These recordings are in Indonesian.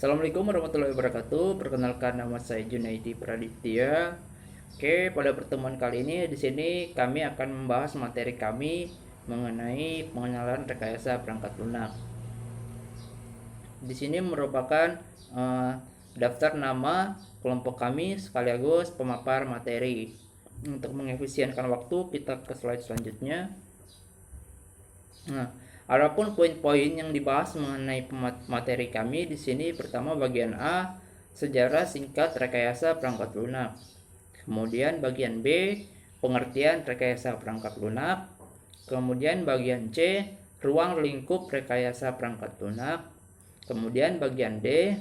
Assalamualaikum warahmatullahi wabarakatuh. Perkenalkan, nama saya Junaidi Praditya. Oke, pada pertemuan kali ini di sini kami akan membahas materi kami mengenai pengenalan rekayasa perangkat lunak. Di sini merupakan daftar nama kelompok kami sekaligus pemapar materi. Untuk mengefisienkan waktu, kita ke slide selanjutnya. Nah, adapun poin-poin yang dibahas mengenai materi kami di sini, pertama bagian A, sejarah singkat rekayasa perangkat lunak. Kemudian bagian B, pengertian rekayasa perangkat lunak. Kemudian bagian C, ruang lingkup rekayasa perangkat lunak. Kemudian bagian D,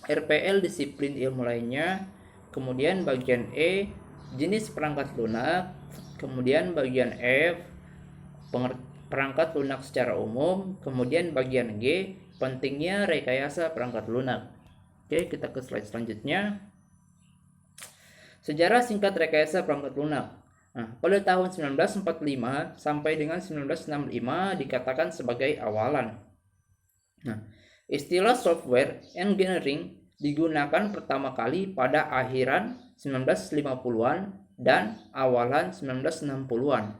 RPL disiplin ilmu lainnya. Kemudian bagian E, jenis perangkat lunak. Kemudian bagian F, perangkat lunak secara umum. Kemudian bagian G, pentingnya rekayasa perangkat lunak. Oke, kita ke slide selanjutnya. Sejarah singkat rekayasa perangkat lunak. Nah, pada tahun 1945 sampai dengan 1965 dikatakan sebagai awalan. Nah, istilah software engineering digunakan pertama kali pada akhiran 1950-an dan awalan 1960-an.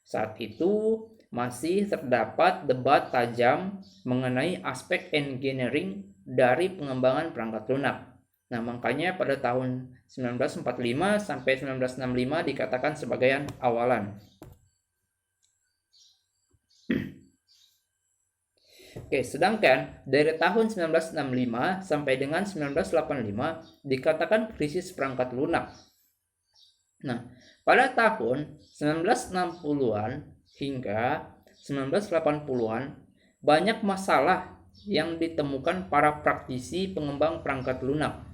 Saat itu masih terdapat debat tajam mengenai aspek engineering dari pengembangan perangkat lunak. Nah, makanya pada tahun 1945 sampai 1965 dikatakan sebagai awalan. Oke, sedangkan dari tahun 1965 sampai dengan 1985 dikatakan krisis perangkat lunak. Nah, pada tahun 1960-an hingga 1980-an banyak masalah yang ditemukan para praktisi pengembang perangkat lunak.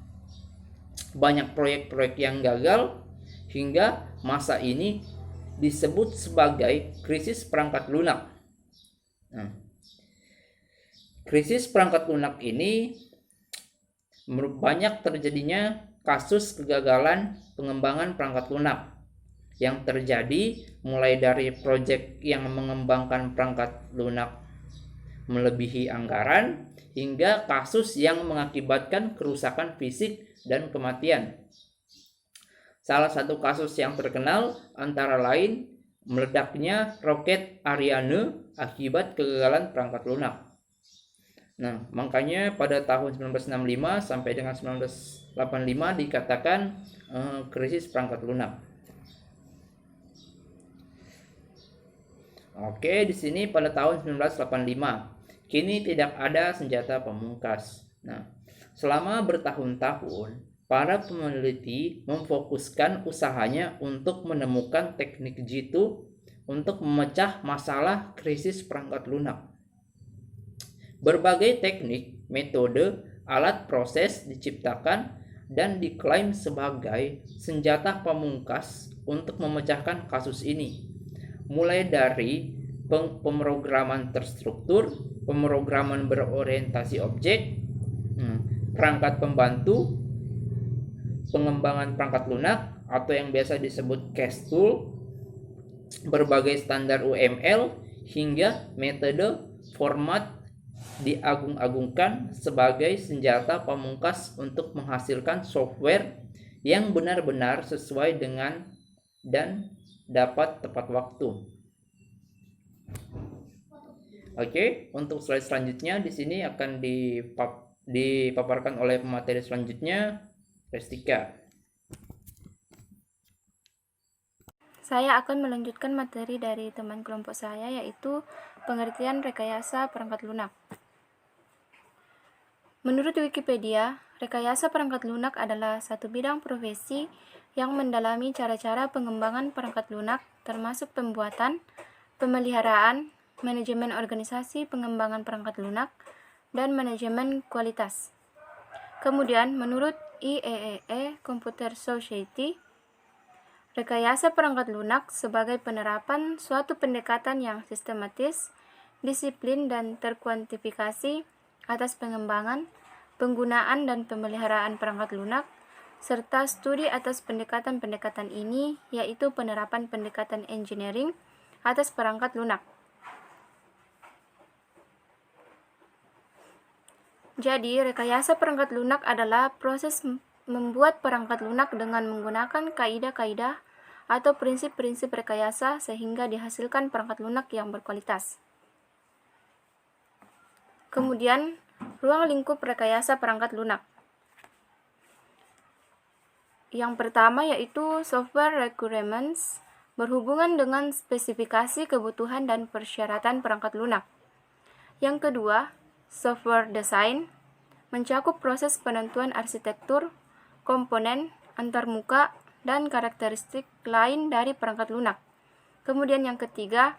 Banyak proyek-proyek yang gagal hingga masa ini disebut sebagai krisis perangkat lunak. Nah, krisis perangkat lunak ini banyak terjadinya kasus kegagalan pengembangan perangkat lunak yang terjadi mulai dari proyek yang mengembangkan perangkat lunak melebihi anggaran hingga kasus yang mengakibatkan kerusakan fisik dan kematian. Salah satu kasus yang terkenal antara lain meledaknya roket Ariane akibat kegagalan perangkat lunak. Nah, makanya pada tahun 1965 sampai dengan 1985 dikatakan krisis perangkat lunak. Oke, di sini pada tahun 1985 kini tidak ada senjata pamungkas. Nah, selama bertahun-tahun para peneliti memfokuskan usahanya untuk menemukan teknik jitu untuk memecah masalah krisis perangkat lunak. Berbagai teknik, metode, alat proses diciptakan dan diklaim sebagai senjata pamungkas untuk memecahkan kasus ini. Mulai dari pemrograman terstruktur, pemrograman berorientasi objek, perangkat pembantu, pengembangan perangkat lunak atau yang biasa disebut CAS tool, berbagai standar UML, hingga metode format diagung-agungkan sebagai senjata pamungkas untuk menghasilkan software yang benar-benar sesuai dengan dan dapat tepat waktu. Oke, untuk slide selanjutnya di sini akan dipaparkan oleh pemateri selanjutnya, Restika. Saya akan melanjutkan materi dari teman kelompok saya, yaitu pengertian rekayasa perangkat lunak. Menurut Wikipedia, rekayasa perangkat lunak adalah satu bidang profesi yang mendalami cara-cara pengembangan perangkat lunak, termasuk pembuatan, pemeliharaan, manajemen organisasi pengembangan perangkat lunak, dan manajemen kualitas. Kemudian, menurut IEEE Computer Society, rekayasa perangkat lunak sebagai penerapan suatu pendekatan yang sistematis, disiplin, dan terkuantifikasi atas pengembangan, penggunaan, dan pemeliharaan perangkat lunak, serta studi atas pendekatan-pendekatan ini, yaitu penerapan pendekatan engineering atas perangkat lunak. Jadi, rekayasa perangkat lunak adalah proses membuat perangkat lunak dengan menggunakan kaidah-kaidah atau prinsip-prinsip rekayasa sehingga dihasilkan perangkat lunak yang berkualitas. Kemudian, ruang lingkup rekayasa perangkat lunak. Yang pertama yaitu software requirements, berhubungan dengan spesifikasi kebutuhan dan persyaratan perangkat lunak. Yang kedua, software design, mencakup proses penentuan arsitektur, komponen, antarmuka, dan karakteristik lain dari perangkat lunak. Kemudian yang ketiga,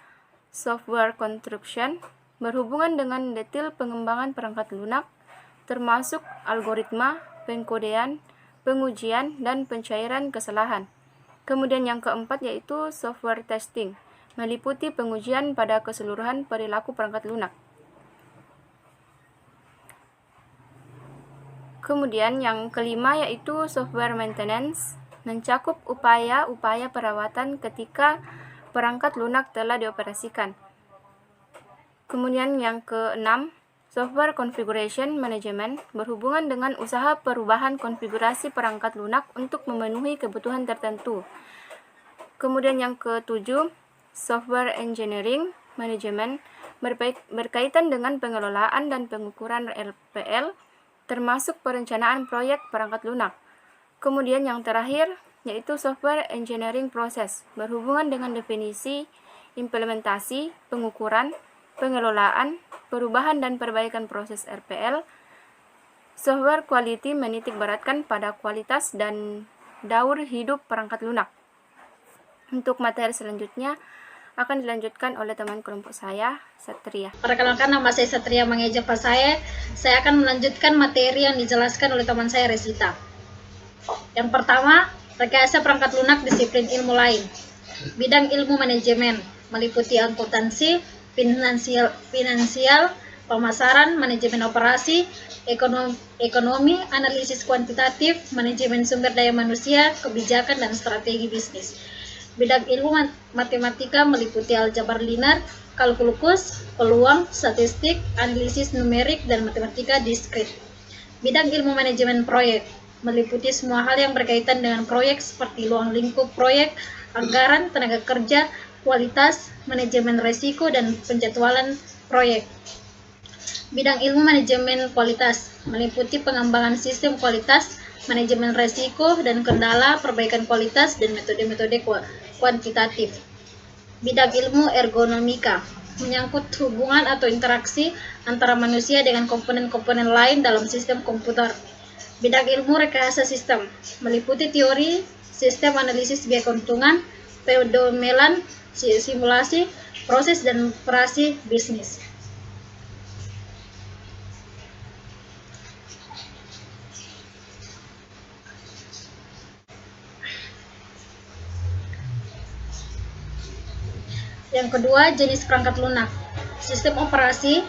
software construction, berhubungan dengan detail pengembangan perangkat lunak, termasuk algoritma, pengkodean, pengujian, dan pencairan kesalahan. Kemudian yang keempat yaitu software testing, meliputi pengujian pada keseluruhan perilaku perangkat lunak. Kemudian yang kelima yaitu software maintenance, mencakup upaya-upaya perawatan ketika perangkat lunak telah dioperasikan. Kemudian yang keenam, software configuration management, berhubungan dengan usaha perubahan konfigurasi perangkat lunak untuk memenuhi kebutuhan tertentu. Kemudian yang ketujuh, software engineering management, berkaitan dengan pengelolaan dan pengukuran RPL, termasuk perencanaan proyek perangkat lunak. Kemudian yang terakhir, yaitu software engineering process, berhubungan dengan definisi, implementasi, pengukuran, pengelolaan, perubahan dan perbaikan proses RPL. Software quality menitik beratkan pada kualitas dan daur hidup perangkat lunak. Untuk materi selanjutnya akan dilanjutkan oleh teman kelompok saya, Satria. Perkenalkan, nama saya Satria Mangeja Pasae. Saya akan melanjutkan materi yang dijelaskan oleh teman saya, Resita. Yang pertama, rekayasa perangkat lunak disiplin ilmu lain. Bidang ilmu manajemen meliputi akuntansi, finansial, pemasaran, manajemen operasi, ekonomi, analisis kuantitatif, manajemen sumber daya manusia, kebijakan, dan strategi bisnis. Bidang ilmu matematika meliputi aljabar linear, kalkulus, peluang, statistik, analisis numerik, dan matematika diskrit. Bidang ilmu manajemen proyek meliputi semua hal yang berkaitan dengan proyek seperti ruang lingkup proyek, anggaran, tenaga kerja, kualitas, manajemen resiko, dan penjadwalan proyek. Bidang ilmu manajemen kualitas meliputi pengembangan sistem kualitas, manajemen resiko dan kendala, perbaikan kualitas, dan metode-metode kuantitatif. Bidang ilmu ergonomika menyangkut hubungan atau interaksi antara manusia dengan komponen-komponen lain dalam sistem komputer. Bidang ilmu rekayasa sistem meliputi teori, sistem analisis biaya keuntungan, pedomelan, simulasi, proses, dan operasi bisnis. Yang kedua, jenis perangkat lunak. Sistem operasi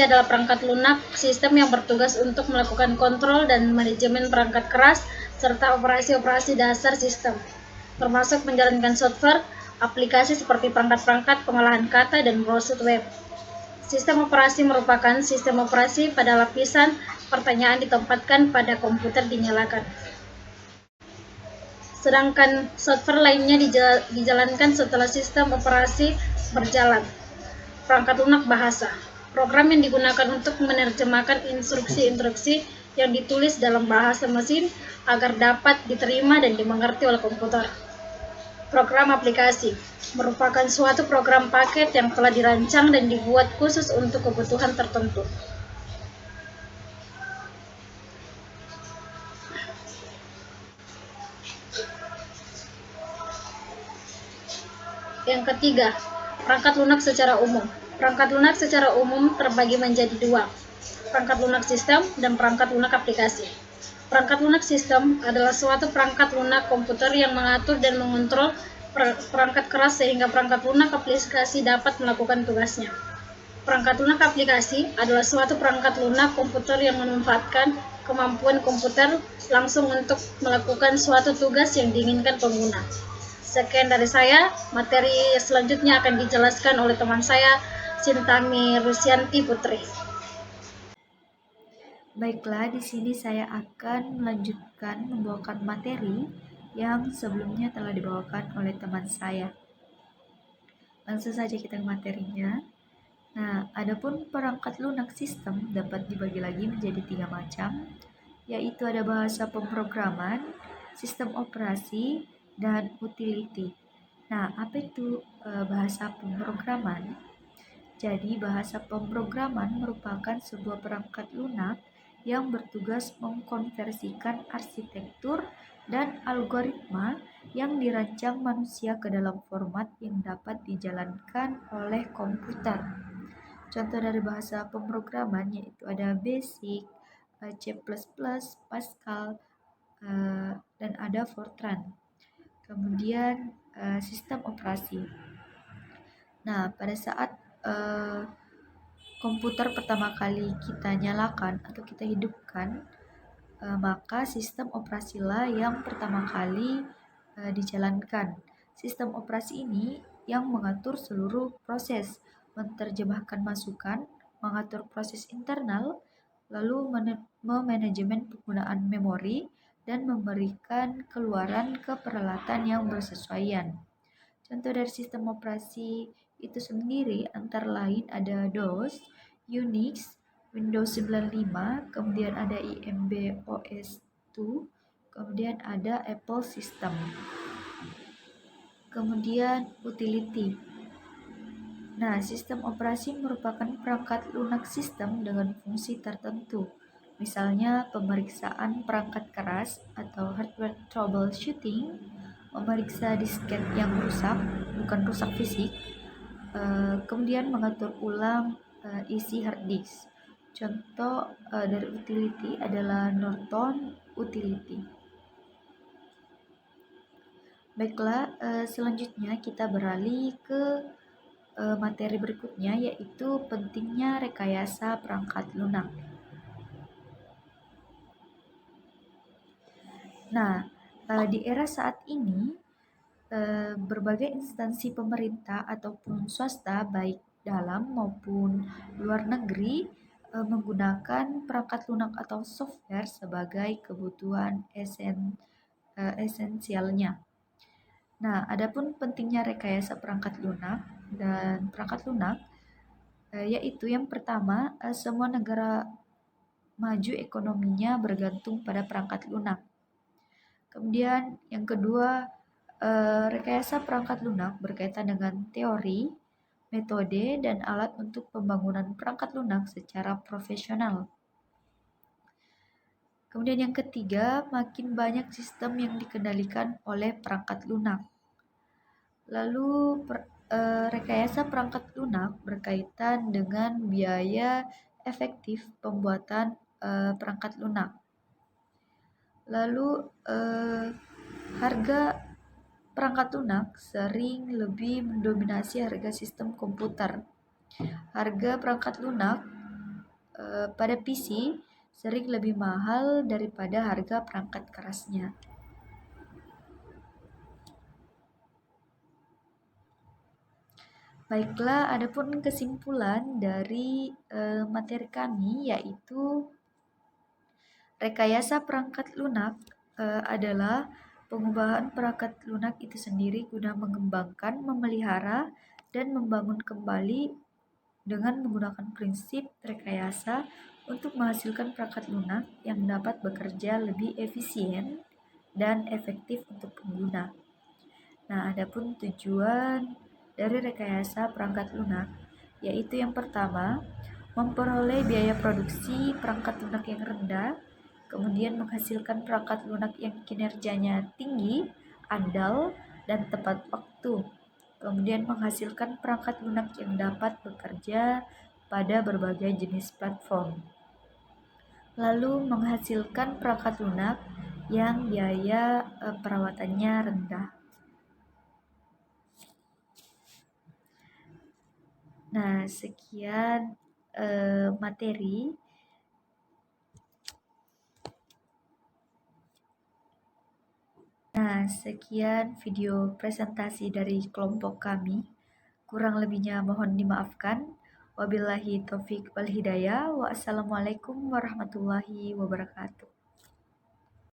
adalah perangkat lunak sistem yang bertugas untuk melakukan kontrol dan manajemen perangkat keras serta operasi-operasi dasar sistem, termasuk menjalankan software, aplikasi seperti perangkat-perangkat pengolahan kata dan browser web. Sistem operasi merupakan sistem operasi pada lapisan pertanyaan ditempatkan pada komputer dinyalakan. Sedangkan software lainnya dijalankan setelah sistem operasi berjalan. Perangkat lunak bahasa, program yang digunakan untuk menerjemahkan instruksi-instruksi yang ditulis dalam bahasa mesin agar dapat diterima dan dimengerti oleh komputer. Program aplikasi merupakan suatu program paket yang telah dirancang dan dibuat khusus untuk kebutuhan tertentu. Yang ketiga, perangkat lunak secara umum. Perangkat lunak secara umum terbagi menjadi dua, perangkat lunak sistem dan perangkat lunak aplikasi. Perangkat lunak sistem adalah suatu perangkat lunak komputer yang mengatur dan mengontrol perangkat keras sehingga perangkat lunak aplikasi dapat melakukan tugasnya. Perangkat lunak aplikasi adalah suatu perangkat lunak komputer yang memanfaatkan kemampuan komputer langsung untuk melakukan suatu tugas yang diinginkan pengguna. Sekian dari saya, materi selanjutnya akan dijelaskan oleh teman saya, Sintami Rusyanti Putri. Baiklah, di sini saya akan melanjutkan membawakan materi yang sebelumnya telah dibawakan oleh teman saya. Langsung saja kita ke materinya. Nah, adapun perangkat lunak sistem dapat dibagi lagi menjadi 3 macam, yaitu ada bahasa pemrograman, sistem operasi, dan utility. Nah, apa itu bahasa pemrograman? Jadi, bahasa pemrograman merupakan sebuah perangkat lunak yang bertugas mengkonversikan arsitektur dan algoritma yang dirancang manusia ke dalam format yang dapat dijalankan oleh komputer. Contoh dari bahasa pemrograman yaitu ada Basic, C++, Pascal, dan ada Fortran. Kemudian sistem operasi. Nah, pada saat komputer pertama kali kita nyalakan atau kita hidupkan, maka sistem operasilah yang pertama kali dijalankan. Sistem operasi ini yang mengatur seluruh proses, menerjemahkan masukan, mengatur proses internal, lalu memanajemen penggunaan memori, dan memberikan keluaran ke peralatan yang bersesuaian. Contoh dari sistem operasi itu sendiri antara lain ada DOS, Unix, Windows 95, kemudian ada IMB OS 2, kemudian ada Apple System. Kemudian utility. Nah, sistem operasi merupakan perangkat lunak sistem dengan fungsi tertentu. Misalnya pemeriksaan perangkat keras atau hardware troubleshooting, memeriksa disket yang rusak, bukan rusak fisik, kemudian mengatur ulang isi hard disk. Contoh dari utility adalah Norton Utility. Baiklah, selanjutnya kita beralih ke materi berikutnya, yaitu pentingnya rekayasa perangkat lunak. Nah, di era saat ini, berbagai instansi pemerintah ataupun swasta baik dalam maupun luar negeri menggunakan perangkat lunak atau software sebagai kebutuhan esensialnya. Nah, adapun pentingnya rekayasa perangkat lunak dan perangkat lunak yaitu yang pertama, semua negara maju ekonominya bergantung pada perangkat lunak. Kemudian yang kedua, rekayasa perangkat lunak berkaitan dengan teori, metode, dan alat untuk pembangunan perangkat lunak secara profesional. Kemudian yang ketiga, makin banyak sistem yang dikendalikan oleh perangkat lunak. Lalu rekayasa perangkat lunak berkaitan dengan biaya efektif pembuatan perangkat lunak. Lalu harga perangkat lunak sering lebih mendominasi harga sistem komputer. Harga perangkat lunak pada PC sering lebih mahal daripada harga perangkat kerasnya. Baiklah, adapun kesimpulan dari materi kami yaitu rekayasa perangkat lunak adalah pengubahan perangkat lunak itu sendiri guna mengembangkan, memelihara, dan membangun kembali dengan menggunakan prinsip rekayasa untuk menghasilkan perangkat lunak yang dapat bekerja lebih efisien dan efektif untuk pengguna. Nah, adapun tujuan dari rekayasa perangkat lunak yaitu yang pertama, memperoleh biaya produksi perangkat lunak yang rendah, kemudian menghasilkan perangkat lunak yang kinerjanya tinggi, andal, dan tepat waktu. Kemudian menghasilkan perangkat lunak yang dapat bekerja pada berbagai jenis platform. Lalu menghasilkan perangkat lunak yang biaya perawatannya rendah. Nah, sekian materi. Nah, sekian video presentasi dari kelompok kami. Kurang lebihnya mohon dimaafkan. Wabillahi taufik wal hidayah. Wassalamualaikum warahmatullahi wabarakatuh.